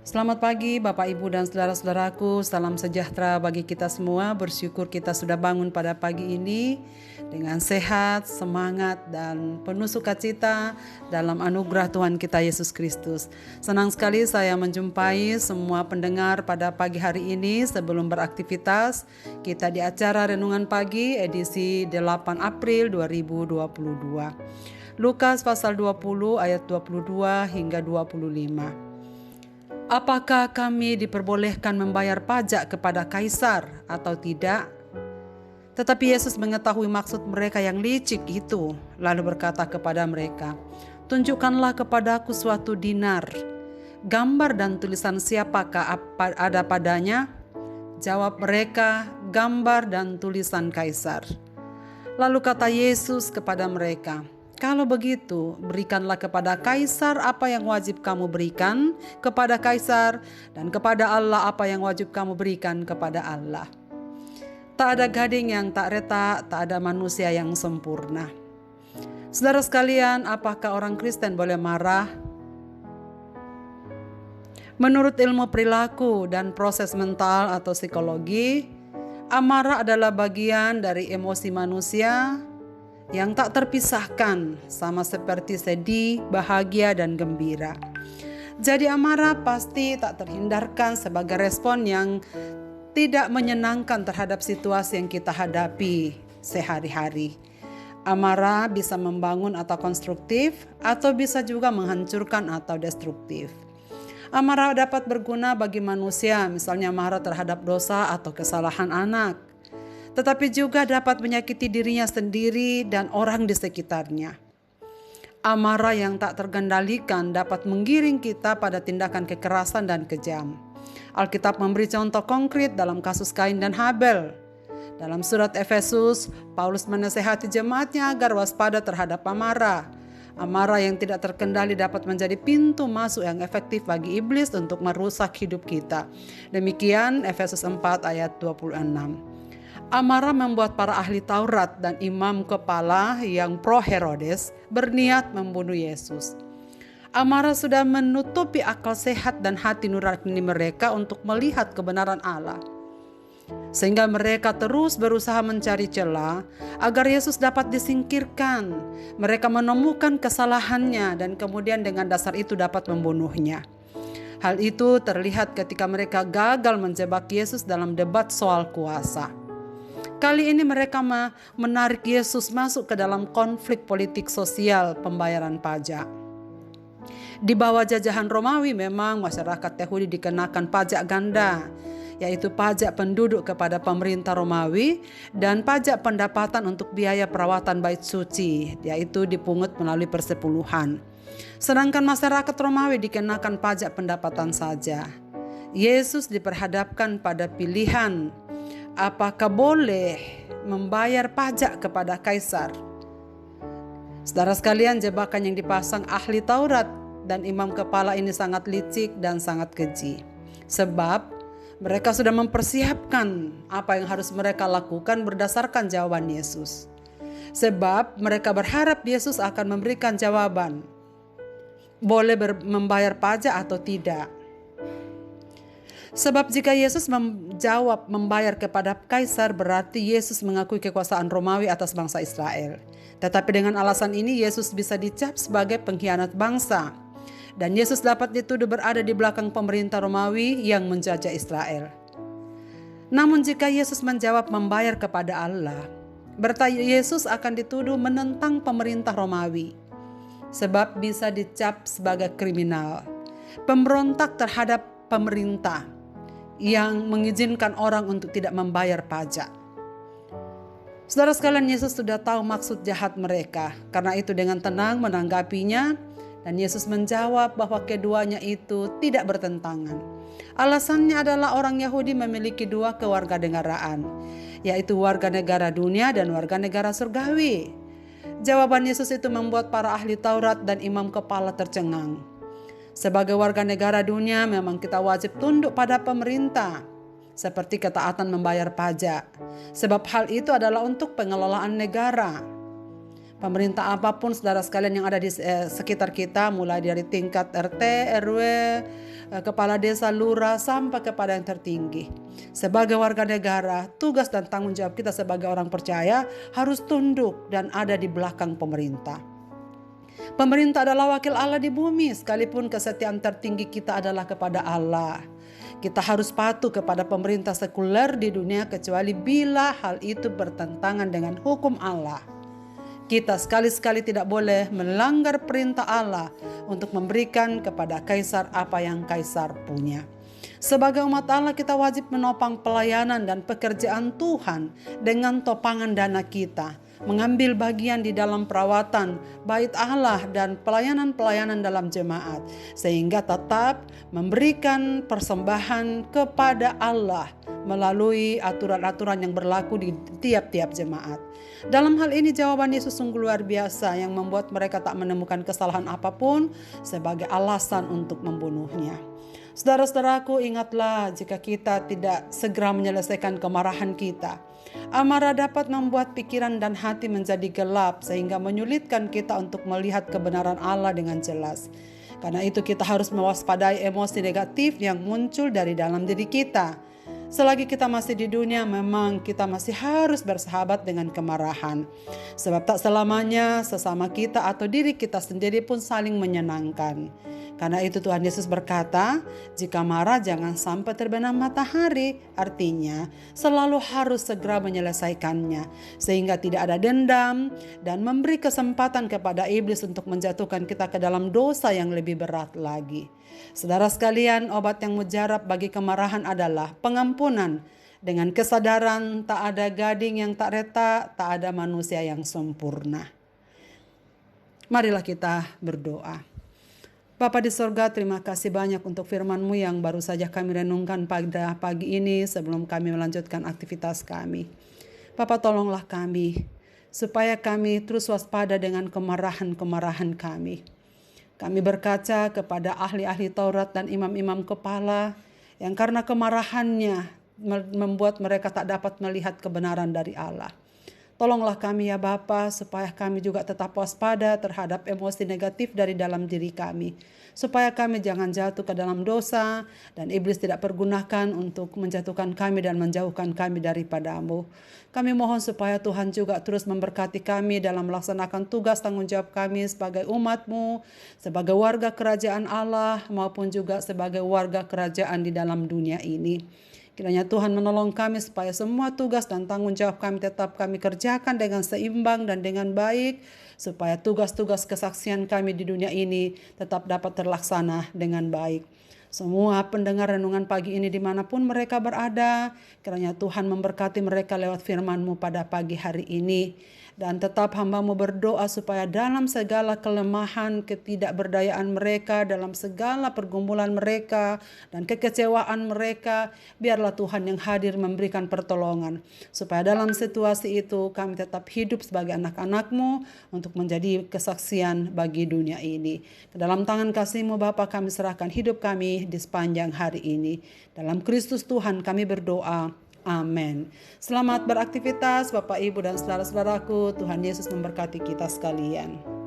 Selamat pagi Bapak Ibu dan saudara-saudaraku, salam sejahtera bagi kita semua. Bersyukur kita sudah bangun pada pagi ini dengan sehat, semangat dan penuh sukacita dalam anugerah Tuhan kita Yesus Kristus. Senang sekali saya menjumpai semua pendengar pada pagi hari ini sebelum beraktivitas. Kita di acara Renungan Pagi edisi 8 April 2022. Lukas pasal 20 ayat 22 hingga 25. Apakah kami diperbolehkan membayar pajak kepada kaisar atau tidak? Tetapi Yesus mengetahui maksud mereka yang licik itu, lalu berkata kepada mereka, "Tunjukkanlah kepadaku suatu dinar. Gambar dan tulisan siapakah ada padanya?" Jawab mereka, "Gambar dan tulisan kaisar." Lalu kata Yesus kepada mereka, "Kalau begitu, berikanlah kepada kaisar apa yang wajib kamu berikan kepada kaisar, dan kepada Allah apa yang wajib kamu berikan kepada Allah." Tak ada gading yang tak retak, tak ada manusia yang sempurna. Saudara sekalian, apakah orang Kristen boleh marah? Menurut ilmu perilaku dan proses mental atau psikologi, amarah adalah bagian dari emosi manusia yang tak terpisahkan, sama seperti sedih, bahagia, dan gembira. Jadi amarah pasti tak terhindarkan sebagai respon yang tidak menyenangkan terhadap situasi yang kita hadapi sehari-hari. Amarah bisa membangun atau konstruktif, atau bisa juga menghancurkan atau destruktif. Amarah dapat berguna bagi manusia, misalnya marah terhadap dosa atau kesalahan anak, tetapi juga dapat menyakiti dirinya sendiri dan orang di sekitarnya. Amarah yang tak terkendalikan dapat menggiring kita pada tindakan kekerasan dan kejam. Alkitab memberi contoh konkret dalam kasus Kain dan Habel. Dalam surat Efesus, Paulus menasihati jemaatnya agar waspada terhadap amarah. Amarah yang tidak terkendali dapat menjadi pintu masuk yang efektif bagi iblis untuk merusak hidup kita. Demikian Efesus 4 ayat 26. Amarah membuat para ahli Taurat dan imam kepala yang pro Herodes berniat membunuh Yesus. Amarah sudah menutupi akal sehat dan hati nurani mereka untuk melihat kebenaran Allah, sehingga mereka terus berusaha mencari celah agar Yesus dapat disingkirkan. Mereka menemukan kesalahannya dan kemudian dengan dasar itu dapat membunuhnya. Hal itu terlihat ketika mereka gagal menjebak Yesus dalam debat soal kuasa. Kali ini mereka menarik Yesus masuk ke dalam konflik politik sosial pembayaran pajak. Di bawah jajahan Romawi memang masyarakat Yahudi dikenakan pajak ganda, yaitu pajak penduduk kepada pemerintah Romawi dan pajak pendapatan untuk biaya perawatan bait suci, yaitu dipungut melalui persepuluhan. Sedangkan masyarakat Romawi dikenakan pajak pendapatan saja. Yesus diperhadapkan pada pilihan, apakah boleh membayar pajak kepada kaisar? Saudara sekalian, jebakan yang dipasang ahli Taurat dan imam kepala ini sangat licik dan sangat keji. Sebab mereka sudah mempersiapkan apa yang harus mereka lakukan berdasarkan jawaban Yesus. Sebab mereka berharap Yesus akan memberikan jawaban, boleh membayar pajak atau tidak. Sebab jika Yesus menjawab membayar kepada kaisar, berarti Yesus mengakui kekuasaan Romawi atas bangsa Israel. Tetapi dengan alasan ini Yesus bisa dicap sebagai pengkhianat bangsa, dan Yesus dapat dituduh berada di belakang pemerintah Romawi yang menjajah Israel. Namun jika Yesus menjawab membayar kepada Allah, berarti Yesus akan dituduh menentang pemerintah Romawi, sebab bisa dicap sebagai kriminal, pemberontak terhadap pemerintah yang mengizinkan orang untuk tidak membayar pajak. Saudara sekalian, Yesus sudah tahu maksud jahat mereka. Karena itu dengan tenang menanggapinya, dan Yesus menjawab bahwa keduanya itu tidak bertentangan. Alasannya adalah orang Yahudi memiliki dua kewarganegaraan, yaitu warga negara dunia dan warga negara surgawi. Jawaban Yesus itu membuat para ahli Taurat dan imam kepala tercengang. Sebagai warga negara dunia memang kita wajib tunduk pada pemerintah, seperti ketaatan membayar pajak. Sebab hal itu adalah untuk pengelolaan negara. Pemerintah apapun saudara sekalian yang ada di sekitar kita, mulai dari tingkat RT, RW, kepala desa, lurah, sampai kepada yang tertinggi. Sebagai warga negara, tugas dan tanggung jawab kita sebagai orang percaya harus tunduk dan ada di belakang pemerintah. Pemerintah adalah wakil Allah di bumi, sekalipun kesetiaan tertinggi kita adalah kepada Allah. Kita harus patuh kepada pemerintah sekuler di dunia kecuali bila hal itu bertentangan dengan hukum Allah. Kita sekali-sekali tidak boleh melanggar perintah Allah untuk memberikan kepada kaisar apa yang kaisar punya. Sebagai umat Allah, kita wajib menopang pelayanan dan pekerjaan Tuhan dengan topangan dana kita, mengambil bagian di dalam perawatan bait Allah dan pelayanan-pelayanan dalam jemaat, sehingga tetap memberikan persembahan kepada Allah melalui aturan-aturan yang berlaku di tiap-tiap jemaat. Dalam hal ini jawaban Yesus sungguh luar biasa yang membuat mereka tak menemukan kesalahan apapun sebagai alasan untuk membunuhnya. Saudara-saudaraku, ingatlah jika kita tidak segera menyelesaikan kemarahan kita, amarah dapat membuat pikiran dan hati menjadi gelap sehingga menyulitkan kita untuk melihat kebenaran Allah dengan jelas. Karena itu kita harus mewaspadai emosi negatif yang muncul dari dalam diri kita. Selagi kita masih di dunia, memang kita masih harus bersahabat dengan kemarahan. Sebab tak selamanya sesama kita atau diri kita sendiri pun saling menyenangkan. Karena itu Tuhan Yesus berkata, jika marah jangan sampai terbenam matahari. Artinya selalu harus segera menyelesaikannya, sehingga tidak ada dendam dan memberi kesempatan kepada iblis untuk menjatuhkan kita ke dalam dosa yang lebih berat lagi. Saudara sekalian, obat yang mujarab bagi kemarahan adalah pengampunan. Dengan kesadaran tak ada gading yang tak retak, tak ada manusia yang sempurna. Marilah kita berdoa. Bapa di sorga, terima kasih banyak untuk firman-Mu yang baru saja kami renungkan pada pagi ini sebelum kami melanjutkan aktivitas kami. Bapa, tolonglah kami supaya kami terus waspada dengan kemarahan-kemarahan kami. Kami berkaca kepada ahli-ahli Taurat dan imam-imam kepala yang karena kemarahannya membuat mereka tak dapat melihat kebenaran dari Allah. Tolonglah kami ya Bapa, supaya kami juga tetap waspada terhadap emosi negatif dari dalam diri kami. Supaya kami jangan jatuh ke dalam dosa dan iblis tidak pergunakan untuk menjatuhkan kami dan menjauhkan kami daripada-Mu. Kami mohon supaya Tuhan juga terus memberkati kami dalam melaksanakan tugas tanggung jawab kami sebagai umat-Mu, sebagai warga kerajaan Allah maupun juga sebagai warga kerajaan di dalam dunia ini. Kiranya Tuhan menolong kami supaya semua tugas dan tanggung jawab kami tetap kami kerjakan dengan seimbang dan dengan baik, supaya tugas-tugas kesaksian kami di dunia ini tetap dapat terlaksana dengan baik. Semua pendengar renungan pagi ini dimanapun mereka berada, kiranya Tuhan memberkati mereka lewat firman-Mu pada pagi hari ini. Dan tetap hamba-Mu berdoa supaya dalam segala kelemahan, ketidakberdayaan mereka, dalam segala pergumulan mereka dan kekecewaan mereka, biarlah Tuhan yang hadir memberikan pertolongan. Supaya dalam situasi itu kami tetap hidup sebagai anak-anak-Mu untuk menjadi kesaksian bagi dunia ini. Ke dalam tangan kasih-Mu Bapa kami serahkan hidup kami di sepanjang hari ini. Dalam Kristus Tuhan kami berdoa. Amin. Selamat beraktivitas Bapak, Ibu, dan saudara-saudaraku. Tuhan Yesus memberkati kita sekalian.